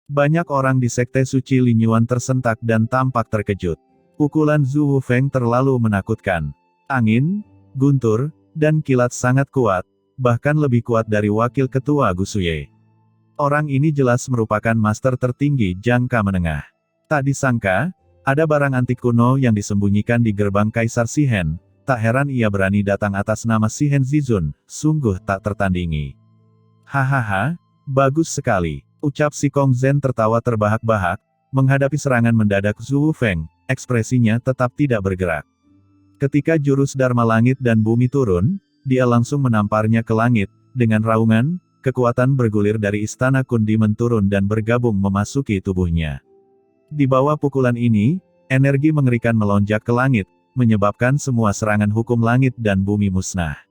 Banyak orang di Sekte Suci Linyuan tersentak dan tampak terkejut. Pukulan Zhu Wufeng terlalu menakutkan. Angin, guntur, dan kilat sangat kuat, bahkan lebih kuat dari wakil ketua Gusuye. Orang ini jelas merupakan master tertinggi jangka menengah. Tak disangka, ada barang antik kuno yang disembunyikan di gerbang Kaisar Shihen. Tak heran ia berani datang atas nama Shihen Zizun, sungguh tak tertandingi. Hahaha, bagus sekali. Ucap Si Kong Zhen tertawa terbahak-bahak, menghadapi serangan mendadak Zhu Wufeng, ekspresinya tetap tidak bergerak. Ketika jurus Dharma Langit dan Bumi turun, dia langsung menamparnya ke langit, dengan raungan, kekuatan bergulir dari istana Kundimen turun dan bergabung memasuki tubuhnya. Di bawah pukulan ini, energi mengerikan melonjak ke langit, menyebabkan semua serangan hukum langit dan bumi musnah.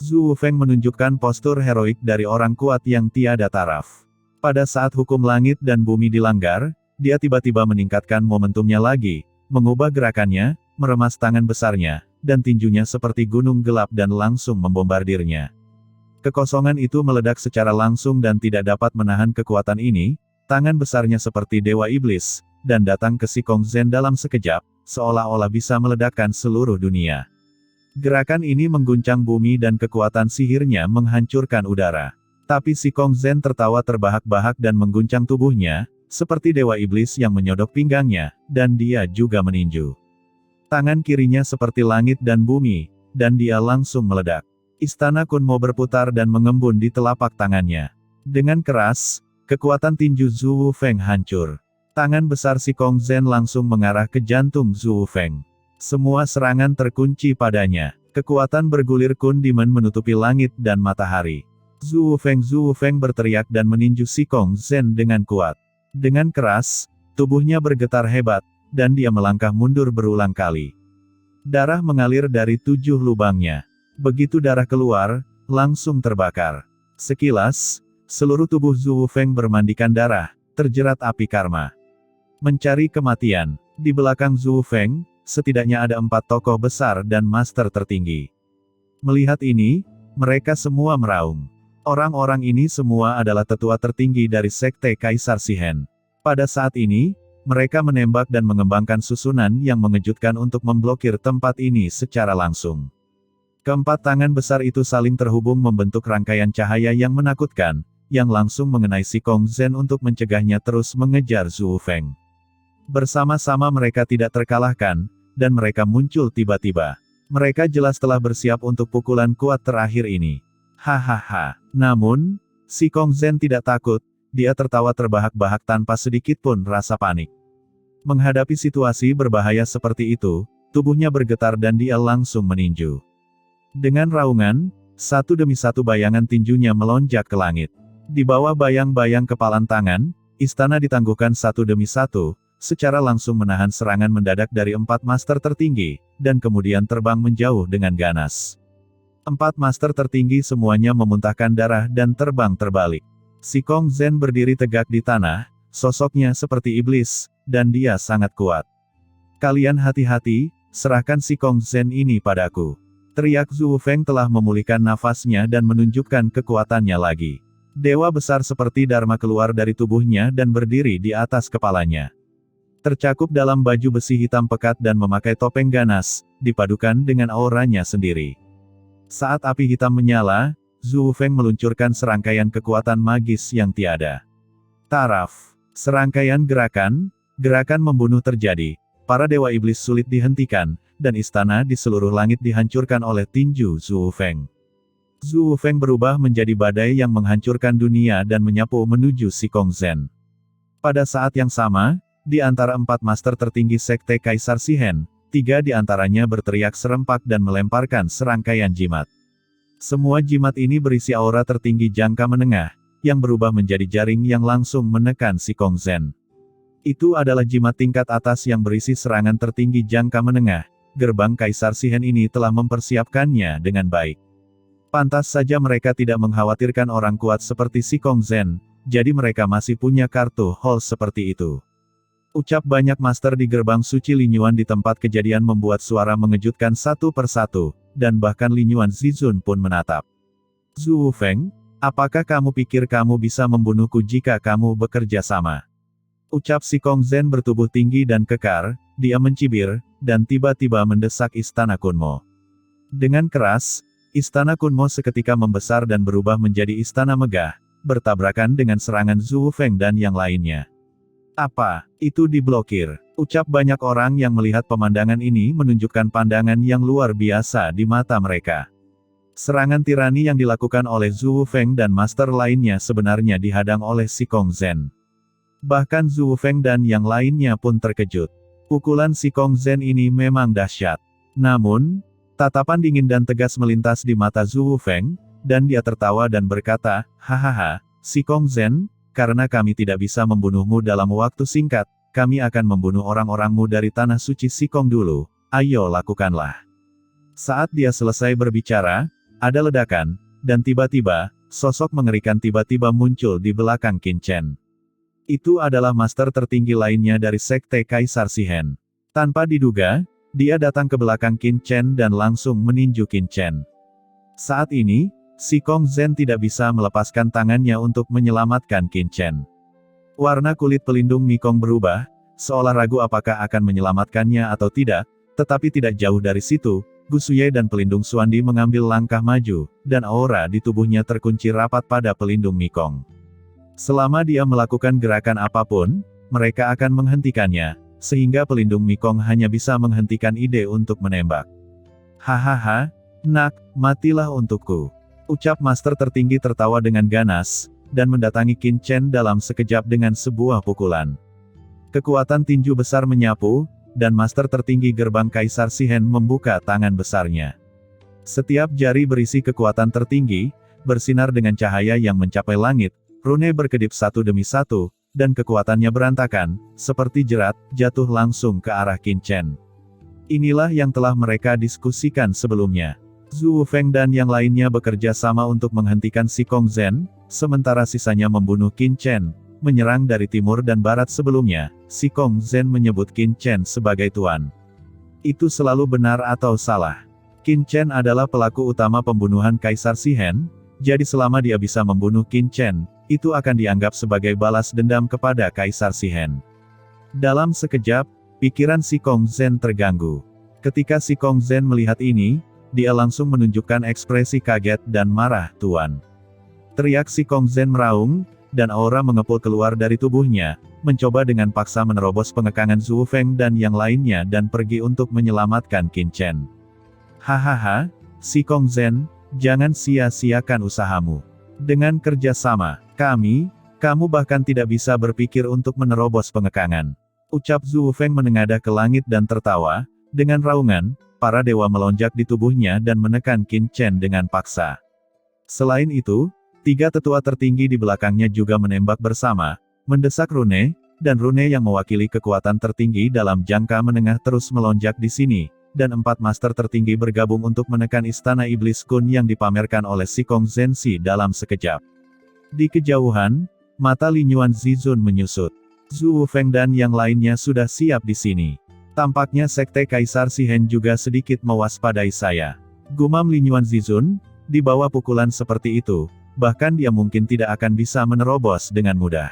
Zhu Wufeng menunjukkan postur heroik dari orang kuat yang tiada taraf. Pada saat hukum langit dan bumi dilanggar, dia tiba-tiba meningkatkan momentumnya lagi, mengubah gerakannya, meremas tangan besarnya, dan tinjunya seperti gunung gelap dan langsung membombardirnya. Kekosongan itu meledak secara langsung dan tidak dapat menahan kekuatan ini, tangan besarnya seperti dewa iblis, dan datang ke Si Kong Zhen dalam sekejap, seolah-olah bisa meledakkan seluruh dunia. Gerakan ini mengguncang bumi dan kekuatan sihirnya menghancurkan udara. Tapi Si Kong Zhen tertawa terbahak-bahak dan mengguncang tubuhnya, seperti dewa iblis yang menyodok pinggangnya, dan dia juga meninju. Tangan kirinya seperti langit dan bumi, dan dia langsung meledak. Istana Kunmo berputar dan mengembun di telapak tangannya. Dengan keras, kekuatan tinju Zhu Wufeng hancur. Tangan besar Si Kong Zhen langsung mengarah ke jantung Zhu Wufeng. Semua serangan terkunci padanya. Kekuatan bergulir Kundimen menutupi langit dan matahari. Zhu Wufeng berteriak dan meninju Si Kong Zhen dengan kuat. Dengan keras, tubuhnya bergetar hebat, dan dia melangkah mundur berulang kali. Darah mengalir dari 7 lubangnya. Begitu darah keluar, langsung terbakar. Sekilas, seluruh tubuh Zhu Wufeng bermandikan darah, terjerat api karma. Mencari kematian. Di belakang Zhu Wufeng, setidaknya ada 4 tokoh besar dan master tertinggi. Melihat ini, mereka semua meraung. Orang-orang ini semua adalah tetua tertinggi dari Sekte Kaisar Shihen. Pada saat ini, mereka menembak dan mengembangkan susunan yang mengejutkan untuk memblokir tempat ini secara langsung. Keempat tangan besar itu saling terhubung membentuk rangkaian cahaya yang menakutkan, yang langsung mengenai Si Kong Zhen untuk mencegahnya terus mengejar Zhu Wufeng. Bersama-sama mereka tidak terkalahkan, dan mereka muncul tiba-tiba. Mereka jelas telah bersiap untuk pukulan kuat terakhir ini. Hahaha. Namun, Si Kong Zhen tidak takut, dia tertawa terbahak-bahak tanpa sedikit pun rasa panik. Menghadapi situasi berbahaya seperti itu, tubuhnya bergetar dan dia langsung meninju. Dengan raungan, satu demi satu bayangan tinjunya melonjak ke langit. Di bawah bayang-bayang kepalan tangan, istana ditangguhkan satu demi satu, secara langsung menahan serangan mendadak dari 4 master tertinggi, dan kemudian terbang menjauh dengan ganas. 4 master tertinggi semuanya memuntahkan darah dan terbang terbalik. Si Kong Zhen berdiri tegak di tanah, sosoknya seperti iblis, dan dia sangat kuat. Kalian hati-hati, serahkan Si Kong Zhen ini padaku. Teriak Zhu Wufeng telah memulihkan nafasnya dan menunjukkan kekuatannya lagi. Dewa besar seperti Dharma keluar dari tubuhnya dan berdiri di atas kepalanya. Tercakup dalam baju besi hitam pekat dan memakai topeng ganas, dipadukan dengan auranya sendiri. Saat api hitam menyala, Zhu Wufeng meluncurkan serangkaian kekuatan magis yang tiada taraf. Serangkaian gerakan membunuh terjadi. Para dewa iblis sulit dihentikan, dan istana di seluruh langit dihancurkan oleh tinju Zhu Wufeng. Zhu Wufeng berubah menjadi badai yang menghancurkan dunia dan menyapu menuju Si Kong Zhen. Pada saat yang sama, di antara 4 master tertinggi Sekte Kaisar Shihen, 3 di antaranya berteriak serempak dan melemparkan serangkaian jimat. Semua jimat ini berisi aura tertinggi jangka menengah, yang berubah menjadi jaring yang langsung menekan Si Kong Zhen. Itu adalah jimat tingkat atas yang berisi serangan tertinggi jangka menengah. Gerbang Kaisar Shihen ini telah mempersiapkannya dengan baik. Pantas saja mereka tidak mengkhawatirkan orang kuat seperti Si Kong Zhen, jadi mereka masih punya kartu hall seperti itu. Ucap banyak master di gerbang suci Linyuan di tempat kejadian membuat suara mengejutkan satu persatu, dan bahkan Linyuan Zizun pun menatap. Zhu Wufeng, Apakah kamu pikir kamu bisa membunuhku jika kamu bekerja sama? Ucap Si Kong Zen bertubuh tinggi dan kekar, dia mencibir, dan tiba-tiba mendesak Istana Kunmo. Dengan keras, Istana Kunmo seketika membesar dan berubah menjadi istana megah, bertabrakan dengan serangan Zhu Feng dan yang lainnya. Apa itu diblokir? Ucap banyak orang yang melihat pemandangan ini menunjukkan pandangan yang luar biasa di mata mereka. Serangan tirani yang dilakukan oleh Zhu Feng dan master lainnya sebenarnya dihadang oleh Si Kong Zen. Bahkan Zhu Feng dan yang lainnya pun terkejut. Pukulan Si Kong Zen ini memang dahsyat. Namun, tatapan dingin dan tegas melintas di mata Zhu Feng, dan dia tertawa dan berkata, "Hahaha, Si Kong Zen, karena kami tidak bisa membunuhmu dalam waktu singkat, kami akan membunuh orang-orangmu dari tanah suci Sikong dulu, ayo lakukanlah." Saat dia selesai berbicara, ada ledakan, dan tiba-tiba, sosok mengerikan tiba-tiba muncul di belakang Qin Chen. Itu adalah master tertinggi lainnya dari Sekte Kaisar Shihen. Tanpa diduga, dia datang ke belakang Qin Chen dan langsung meninju Qin Chen. Saat ini, Si Kong Zen tidak bisa melepaskan tangannya untuk menyelamatkan Qin Chen. Warna kulit pelindung Mikong berubah, seolah ragu apakah akan menyelamatkannya atau tidak, tetapi tidak jauh dari situ, Gu Xuye dan pelindung Xuandi mengambil langkah maju, dan aura di tubuhnya terkunci rapat pada pelindung Mikong. Selama dia melakukan gerakan apapun, mereka akan menghentikannya, sehingga pelindung Mikong hanya bisa menghentikan ide untuk menembak. "Hahaha, nak, matilah untukku," ucap master tertinggi tertawa dengan ganas, dan mendatangi Qin Chen dalam sekejap dengan sebuah pukulan. Kekuatan tinju besar menyapu, dan master tertinggi gerbang Kaisar Shihen membuka tangan besarnya. Setiap jari berisi kekuatan tertinggi, bersinar dengan cahaya yang mencapai langit, rune berkedip satu demi satu, dan kekuatannya berantakan, seperti jerat, jatuh langsung ke arah Qin Chen. Inilah yang telah mereka diskusikan sebelumnya. Zhu Feng dan yang lainnya bekerja sama untuk menghentikan Si Kong Zen, sementara sisanya membunuh Qin Chen. Menyerang dari timur dan barat sebelumnya, Si Kong Zen menyebut Qin Chen sebagai tuan. Itu selalu benar atau salah? Qin Chen adalah pelaku utama pembunuhan Kaisar Shihen, jadi selama dia bisa membunuh Qin Chen, itu akan dianggap sebagai balas dendam kepada Kaisar Shihen. Dalam sekejap, pikiran Si Kong Zen terganggu. Ketika Si Kong Zen melihat ini, dia langsung menunjukkan ekspresi kaget dan marah, "Tuan!" Teriak Si Kong Zen meraung, dan aura mengepul keluar dari tubuhnya, mencoba dengan paksa menerobos pengekangan Zhu Feng dan yang lainnya dan pergi untuk menyelamatkan Qin Chen. "Hahaha, Si Kong Zen, jangan sia-siakan usahamu. Dengan kerja sama, kamu bahkan tidak bisa berpikir untuk menerobos pengekangan," ucap Zhu Feng menengadah ke langit dan tertawa. Dengan raungan, para dewa melonjak di tubuhnya dan menekan Qin Chen dengan paksa. Selain itu, 3 tetua tertinggi di belakangnya juga menembak bersama, mendesak rune, dan rune yang mewakili kekuatan tertinggi dalam jangka menengah terus melonjak di sini, dan 4 master tertinggi bergabung untuk menekan Istana Iblis Kun yang dipamerkan oleh Si Kong Zensi dalam sekejap. Di kejauhan, mata Li Yuan Zizun menyusut. Zhu Feng dan yang lainnya sudah siap di sini. Tampaknya Sekte Kaisar Shihen juga sedikit mewaspadai saya. Gumam Li Yuan Zizun, di bawah pukulan seperti itu, bahkan dia mungkin tidak akan bisa menerobos dengan mudah.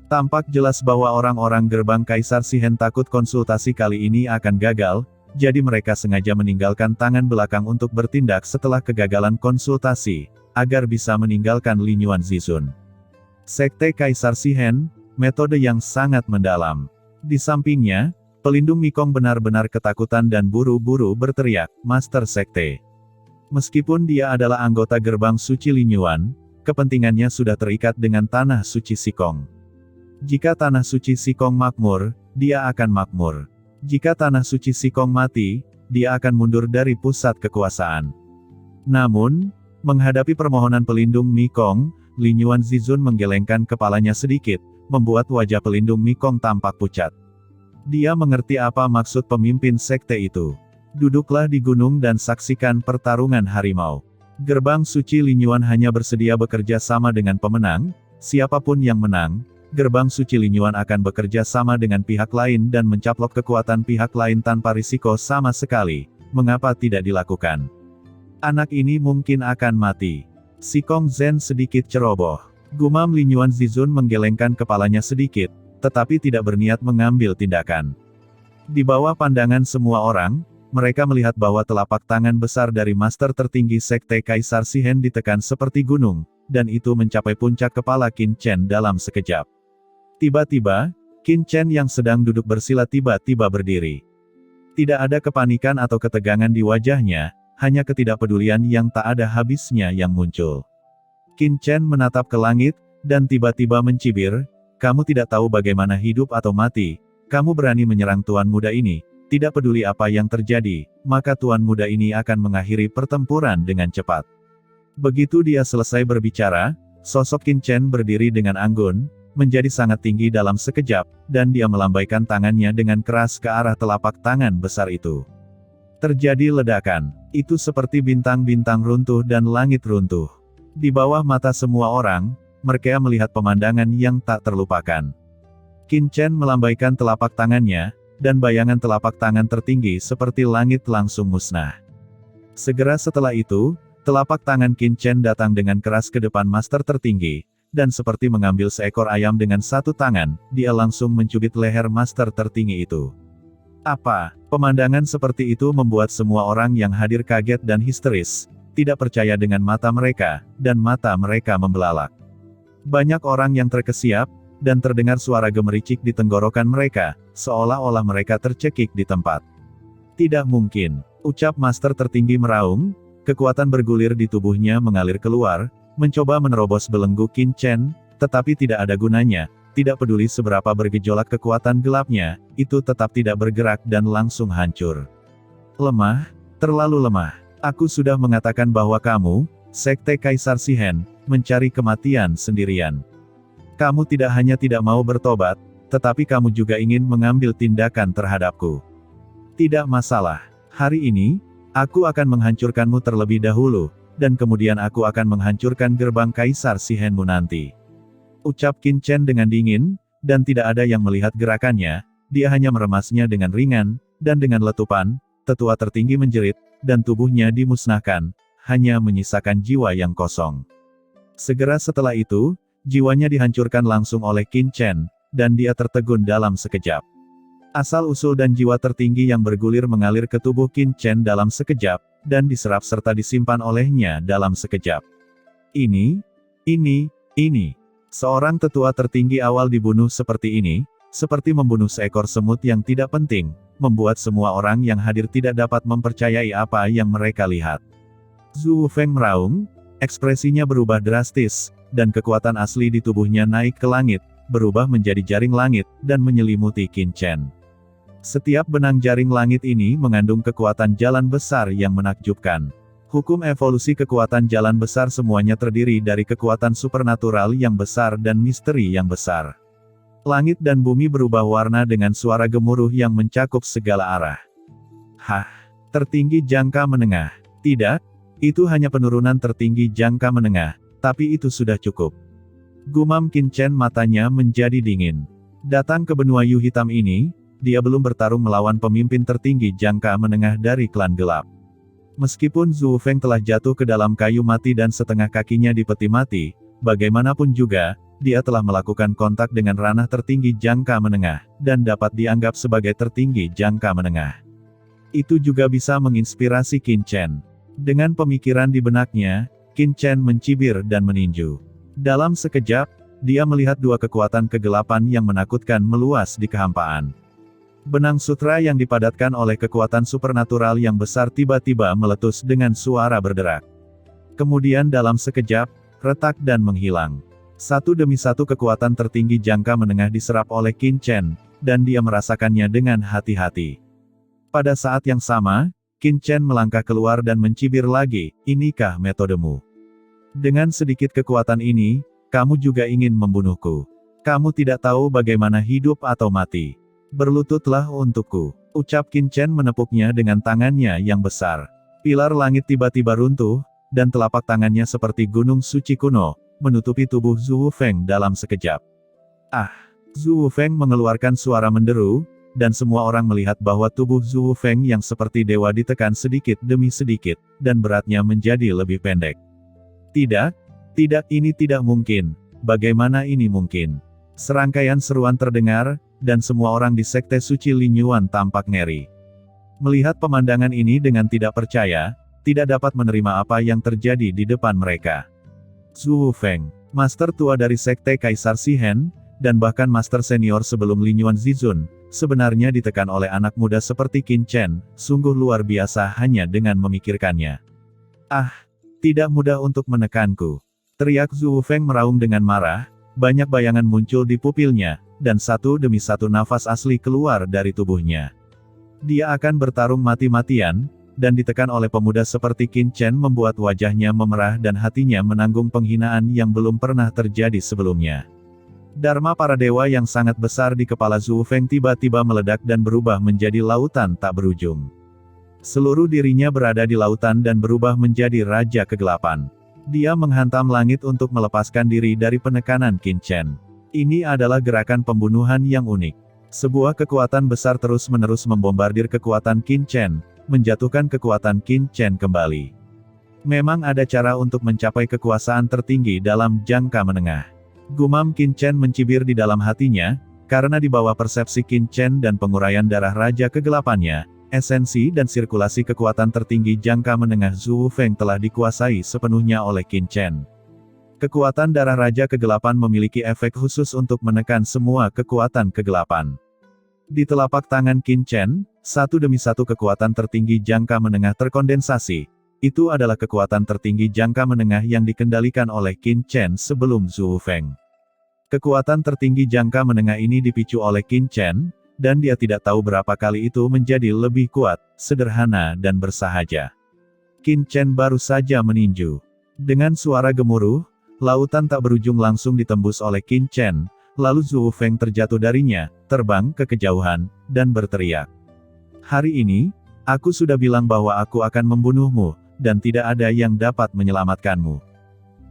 Tampak jelas bahwa orang-orang gerbang Kaisar Shihen takut konsultasi kali ini akan gagal, jadi mereka sengaja meninggalkan tangan belakang untuk bertindak setelah kegagalan konsultasi, agar bisa meninggalkan Li Yuan Zizun. Sekte Kaisar Shihen, metode yang sangat mendalam. Di sampingnya, pelindung Mikong benar-benar ketakutan dan buru-buru berteriak, "Master Sekte!" Meskipun dia adalah anggota gerbang suci Li Yuan, kepentingannya sudah terikat dengan tanah suci Sikong. Jika tanah suci Sikong makmur, dia akan makmur. Jika tanah suci Sikong mati, dia akan mundur dari pusat kekuasaan. Namun, menghadapi permohonan pelindung Mikong, Li Yuan Zizun menggelengkan kepalanya sedikit, membuat wajah pelindung Mikong tampak pucat. Dia mengerti apa maksud pemimpin sekte itu. Duduklah di gunung dan saksikan pertarungan harimau. Gerbang suci Li Yuan hanya bersedia bekerja sama dengan pemenang, siapapun yang menang, gerbang suci Li Yuan akan bekerja sama dengan pihak lain dan mencaplok kekuatan pihak lain tanpa risiko sama sekali. Mengapa tidak dilakukan? Anak ini mungkin akan mati. Si Kong Zhen sedikit ceroboh. Gumam Linyuan Zizun menggelengkan kepalanya sedikit, tetapi tidak berniat mengambil tindakan. Di bawah pandangan semua orang, mereka melihat bahwa telapak tangan besar dari master tertinggi Sekte Kaisar Shihen ditekan seperti gunung, dan itu mencapai puncak kepala Qin Chen dalam sekejap. Tiba-tiba, Qin Chen yang sedang duduk bersila tiba-tiba berdiri. Tidak ada kepanikan atau ketegangan di wajahnya, hanya ketidakpedulian yang tak ada habisnya yang muncul. Qin Chen menatap ke langit, dan tiba-tiba mencibir, "Kamu tidak tahu bagaimana hidup atau mati, kamu berani menyerang tuan muda ini. Tidak peduli apa yang terjadi, maka tuan muda ini akan mengakhiri pertempuran dengan cepat." Begitu dia selesai berbicara, sosok Qin Chen berdiri dengan anggun, menjadi sangat tinggi dalam sekejap, dan dia melambaikan tangannya dengan keras ke arah telapak tangan besar itu. Terjadi ledakan. Itu seperti bintang-bintang runtuh dan langit runtuh. Di bawah mata semua orang, mereka melihat pemandangan yang tak terlupakan. Qin Chen melambaikan telapak tangannya, dan bayangan telapak tangan tertinggi seperti langit langsung musnah. Segera setelah itu, telapak tangan Qin Chen datang dengan keras ke depan master tertinggi, dan seperti mengambil seekor ayam dengan satu tangan, dia langsung mencubit leher master tertinggi itu. Apa? Pemandangan seperti itu membuat semua orang yang hadir kaget dan histeris, tidak percaya dengan mata mereka, dan mata mereka membelalak. Banyak orang yang terkesiap, dan terdengar suara gemericik di tenggorokan mereka, seolah-olah mereka tercekik di tempat. Tidak mungkin, ucap master tertinggi meraung, kekuatan bergulir di tubuhnya mengalir keluar, mencoba menerobos belenggu Qin Chen, tetapi tidak ada gunanya, tidak peduli seberapa bergejolak kekuatan gelapnya, itu tetap tidak bergerak dan langsung hancur. Lemah, terlalu lemah. Aku sudah mengatakan bahwa kamu, Sekte Kaisar Shihen, mencari kematian sendirian. Kamu tidak hanya tidak mau bertobat, tetapi kamu juga ingin mengambil tindakan terhadapku. Tidak masalah. Hari ini, aku akan menghancurkanmu terlebih dahulu, dan kemudian aku akan menghancurkan gerbang Kaisar Shihenmu nanti. Ucap Qin Chen dengan dingin, dan tidak ada yang melihat gerakannya, dia hanya meremasnya dengan ringan, dan dengan letupan, tetua tertinggi menjerit, dan tubuhnya dimusnahkan, hanya menyisakan jiwa yang kosong. Segera setelah itu, jiwanya dihancurkan langsung oleh Qin Chen, dan dia tertegun dalam sekejap. Asal-usul dan jiwa tertinggi yang bergulir mengalir ke tubuh Qin Chen dalam sekejap, dan diserap serta disimpan olehnya dalam sekejap. Ini. Seorang tetua tertinggi awal dibunuh seperti ini, seperti membunuh seekor semut yang tidak penting, membuat semua orang yang hadir tidak dapat mempercayai apa yang mereka lihat. Zhu Feng meraung, ekspresinya berubah drastis, dan kekuatan asli di tubuhnya naik ke langit, berubah menjadi jaring langit, dan menyelimuti Qin Chen. Setiap benang jaring langit ini mengandung kekuatan jalan besar yang menakjubkan. Hukum evolusi kekuatan jalan besar semuanya terdiri dari kekuatan supernatural yang besar dan misteri yang besar. Langit dan bumi berubah warna dengan suara gemuruh yang mencakup segala arah. Hah? Tertinggi jangka menengah. Tidak, itu hanya penurunan tertinggi jangka menengah, tapi itu sudah cukup. Gumam Qin Chen, matanya menjadi dingin. Datang ke benua Yu hitam ini, dia belum bertarung melawan pemimpin tertinggi jangka menengah dari klan gelap. Meskipun Zhu Feng telah jatuh ke dalam kayu mati dan setengah kakinya dipeti mati, bagaimanapun juga, dia telah melakukan kontak dengan ranah tertinggi jangka menengah, dan dapat dianggap sebagai tertinggi jangka menengah. Itu juga bisa menginspirasi Qin Chen. Dengan pemikiran di benaknya, Qin Chen mencibir dan meninju. Dalam sekejap, dia melihat dua kekuatan kegelapan yang menakutkan meluas di kehampaan. Benang sutra yang dipadatkan oleh kekuatan supernatural yang besar tiba-tiba meletus dengan suara berderak. Kemudian dalam sekejap, retak dan menghilang. Satu demi satu kekuatan tertinggi jangka menengah diserap oleh Qin Chen, dan dia merasakannya dengan hati-hati. Pada saat yang sama, Qin Chen melangkah keluar dan mencibir lagi, "Inikah metodemu? Dengan sedikit kekuatan ini, kamu juga ingin membunuhku. Kamu tidak tahu bagaimana hidup atau mati. Berlututlah untukku." Ucap Qin Chen menepuknya dengan tangannya yang besar. Pilar langit tiba-tiba runtuh, dan telapak tangannya seperti gunung suci kuno, menutupi tubuh Zhu Feng dalam sekejap. Ah! Zhu Feng mengeluarkan suara menderu, dan semua orang melihat bahwa tubuh Zhu Feng yang seperti dewa ditekan sedikit demi sedikit, dan beratnya menjadi lebih pendek. Tidak, tidak, ini tidak mungkin. Bagaimana ini mungkin? Serangkaian seruan terdengar, dan semua orang di Sekte Suci Linyuan tampak ngeri. Melihat pemandangan ini dengan tidak percaya, tidak dapat menerima apa yang terjadi di depan mereka. Zhu Feng, master tua dari Sekte Kaisar Shihen, dan bahkan master senior sebelum Linyuan Zizun, sebenarnya ditekan oleh anak muda seperti Qin Chen, sungguh luar biasa hanya dengan memikirkannya. Ah, tidak mudah untuk menekanku. Teriak Zhu Feng meraung dengan marah, banyak bayangan muncul di pupilnya, dan satu demi satu nafas asli keluar dari tubuhnya. Dia akan bertarung mati-matian, dan ditekan oleh pemuda seperti Qin Chen membuat wajahnya memerah dan hatinya menanggung penghinaan yang belum pernah terjadi sebelumnya. Dharma para dewa yang sangat besar di kepala Zhu Feng tiba-tiba meledak dan berubah menjadi lautan tak berujung. Seluruh dirinya berada di lautan dan berubah menjadi Raja Kegelapan. Dia menghantam langit untuk melepaskan diri dari penekanan Qin Chen. Ini adalah gerakan pembunuhan yang unik. Sebuah kekuatan besar terus-menerus membombardir kekuatan Qin Chen, menjatuhkan kekuatan Qin Chen kembali. Memang ada cara untuk mencapai kekuasaan tertinggi dalam jangka menengah. Gumam Qin Chen mencibir di dalam hatinya, karena di bawah persepsi Qin Chen dan penguraian darah Raja Kegelapannya, esensi dan sirkulasi kekuatan tertinggi jangka menengah Zhu Feng telah dikuasai sepenuhnya oleh Qin Chen. Kekuatan darah Raja Kegelapan memiliki efek khusus untuk menekan semua kekuatan kegelapan. Di telapak tangan Qin Chen, satu demi satu kekuatan tertinggi jangka menengah terkondensasi. Itu adalah kekuatan tertinggi jangka menengah yang dikendalikan oleh Qin Chen sebelum Zhu Feng. Kekuatan tertinggi jangka menengah ini dipicu oleh Qin Chen, dan dia tidak tahu berapa kali itu menjadi lebih kuat, sederhana dan bersahaja. Qin Chen baru saja meninju. Dengan suara gemuruh, lautan tak berujung langsung ditembus oleh Qin Chen, lalu Zhu Feng terjatuh darinya, terbang ke kejauhan, dan berteriak. Hari ini, aku sudah bilang bahwa aku akan membunuhmu, dan tidak ada yang dapat menyelamatkanmu.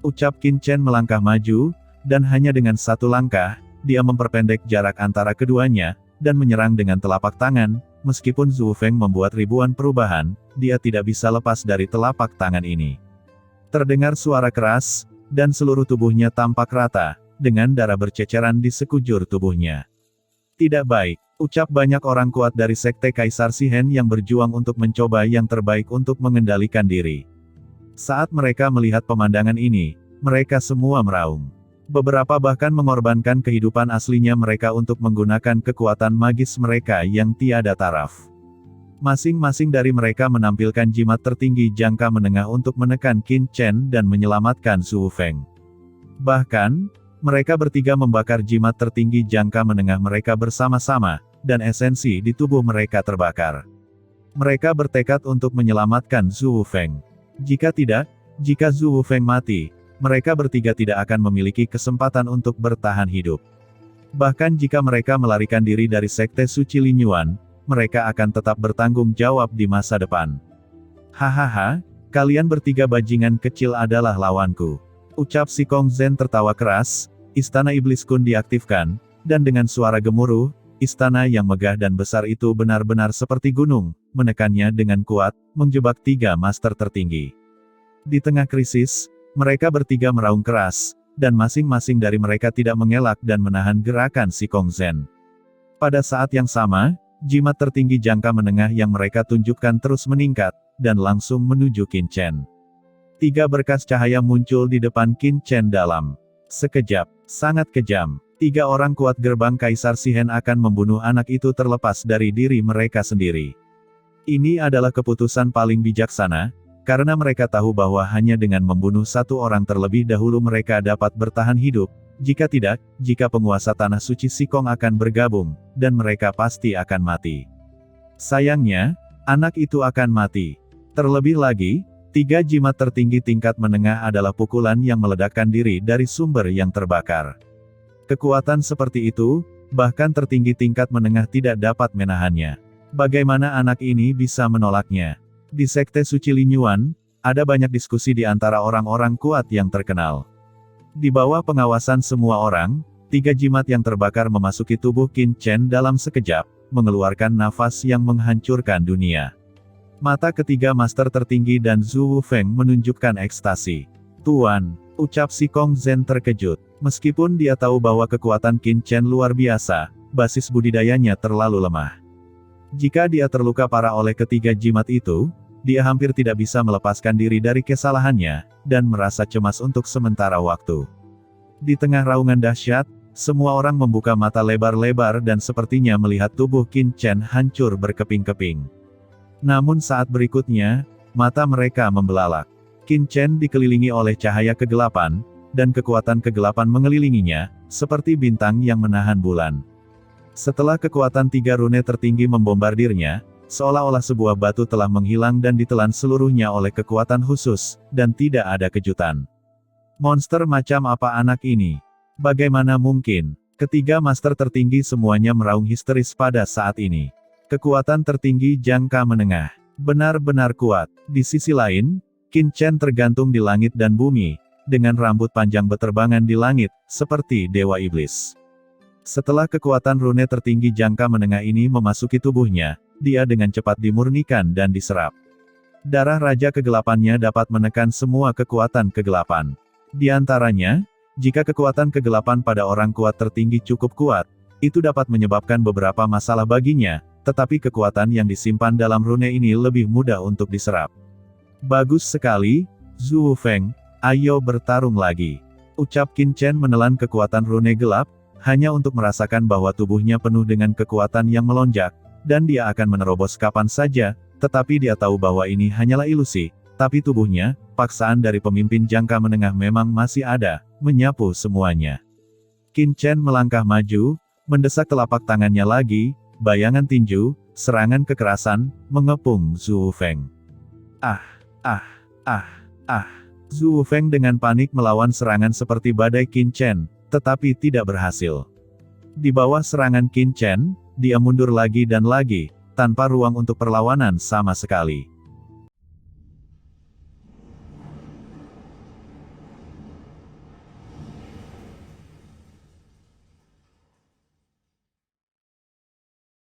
Ucap Qin Chen melangkah maju, dan hanya dengan satu langkah, dia memperpendek jarak antara keduanya, dan menyerang dengan telapak tangan. Meskipun Zhu Feng membuat ribuan perubahan, dia tidak bisa lepas dari telapak tangan ini. Terdengar suara keras, dan seluruh tubuhnya tampak rata, dengan darah berceceran di sekujur tubuhnya. Tidak baik. Ucap banyak orang kuat dari Sekte Kaisar Shihen yang berjuang untuk mencoba yang terbaik untuk mengendalikan diri. Saat mereka melihat pemandangan ini, mereka semua meraung. Beberapa bahkan mengorbankan kehidupan aslinya mereka untuk menggunakan kekuatan magis mereka yang tiada taraf. Masing-masing dari mereka menampilkan jimat tertinggi jangka menengah untuk menekan Qin Chen dan menyelamatkan Zhu Feng. Bahkan, mereka bertiga membakar jimat tertinggi jangka menengah mereka bersama-sama, dan esensi di tubuh mereka terbakar. Mereka bertekad untuk menyelamatkan Zhu Feng. Jika tidak, jika Zhu Feng mati, mereka bertiga tidak akan memiliki kesempatan untuk bertahan hidup. Bahkan jika mereka melarikan diri dari Sekte Suci Linyuan, mereka akan tetap bertanggung jawab di masa depan. Hahaha, kalian bertiga bajingan kecil adalah lawanku. Ucap Si Kong Zhen tertawa keras, Istana Iblis Kun diaktifkan, dan dengan suara gemuruh, istana yang megah dan besar itu benar-benar seperti gunung, menekannya dengan kuat, menjebak tiga master tertinggi. Di tengah krisis, mereka bertiga meraung keras, dan masing-masing dari mereka tidak mengelak dan menahan gerakan Si Kong Zhen. Pada saat yang sama, jimat tertinggi jangka menengah yang mereka tunjukkan terus meningkat, dan langsung menuju Qin Chen. Tiga berkas cahaya muncul di depan Qin Chen dalam sekejap, sangat kejam. Tiga orang kuat gerbang Kaisar Shihen akan membunuh anak itu terlepas dari diri mereka sendiri. Ini adalah keputusan paling bijaksana, karena mereka tahu bahwa hanya dengan membunuh satu orang terlebih dahulu mereka dapat bertahan hidup. Jika tidak, jika penguasa Tanah Suci Sikong akan bergabung, dan mereka pasti akan mati. Sayangnya, anak itu akan mati. Terlebih lagi, tiga jimat tertinggi tingkat menengah adalah pukulan yang meledakkan diri dari sumber yang terbakar. Kekuatan seperti itu, bahkan tertinggi tingkat menengah tidak dapat menahannya. Bagaimana anak ini bisa menolaknya? Di Sekte Suci Linyuan, ada banyak diskusi di antara orang-orang kuat yang terkenal. Di bawah pengawasan semua orang, tiga jimat yang terbakar memasuki tubuh Qin Chen dalam sekejap, mengeluarkan nafas yang menghancurkan dunia. Mata ketiga master tertinggi dan Zhu Feng menunjukkan ekstasi. Tuan, ucap si Kong Zhen terkejut. Meskipun dia tahu bahwa kekuatan Qin Chen luar biasa, basis budidayanya terlalu lemah. Jika dia terluka parah oleh ketiga jimat itu, dia hampir tidak bisa melepaskan diri dari kesalahannya, dan merasa cemas untuk sementara waktu. Di tengah raungan dahsyat, semua orang membuka mata lebar-lebar dan sepertinya melihat tubuh Qin Chen hancur berkeping-keping. Namun saat berikutnya, mata mereka membelalak. Qin Chen dikelilingi oleh cahaya kegelapan, dan kekuatan kegelapan mengelilinginya, seperti bintang yang menahan bulan. Setelah kekuatan tiga rune tertinggi membombardirnya, seolah-olah sebuah batu telah menghilang dan ditelan seluruhnya oleh kekuatan khusus, dan tidak ada kejutan. Monster macam apa anak ini? Bagaimana mungkin? Ketiga master tertinggi semuanya meraung histeris pada saat ini. Kekuatan tertinggi jangka menengah. Benar-benar kuat. Di sisi lain, Qin Chen tergantung di langit dan bumi, dengan rambut panjang beterbangan di langit, seperti dewa iblis. Setelah kekuatan rune tertinggi jangka menengah ini memasuki tubuhnya, dia dengan cepat dimurnikan dan diserap. Darah Raja Kegelapannya dapat menekan semua kekuatan kegelapan. Di antaranya, jika kekuatan kegelapan pada orang kuat tertinggi cukup kuat, itu dapat menyebabkan beberapa masalah baginya, tetapi kekuatan yang disimpan dalam rune ini lebih mudah untuk diserap. Bagus sekali, Zhu Feng, ayo bertarung lagi. Ucap Qin Chen menelan kekuatan rune gelap, hanya untuk merasakan bahwa tubuhnya penuh dengan kekuatan yang melonjak, dan dia akan menerobos kapan saja, tetapi dia tahu bahwa ini hanyalah ilusi, tapi tubuhnya, paksaan dari pemimpin jangka menengah memang masih ada, menyapu semuanya. Qin Chen melangkah maju, mendesak telapak tangannya lagi, bayangan tinju, serangan kekerasan, mengepung Zhu Feng. Zhu Feng dengan panik melawan serangan seperti badai Qin Chen, tetapi tidak berhasil. Di bawah serangan Qin Chen, dia mundur lagi dan lagi, tanpa ruang untuk perlawanan sama sekali.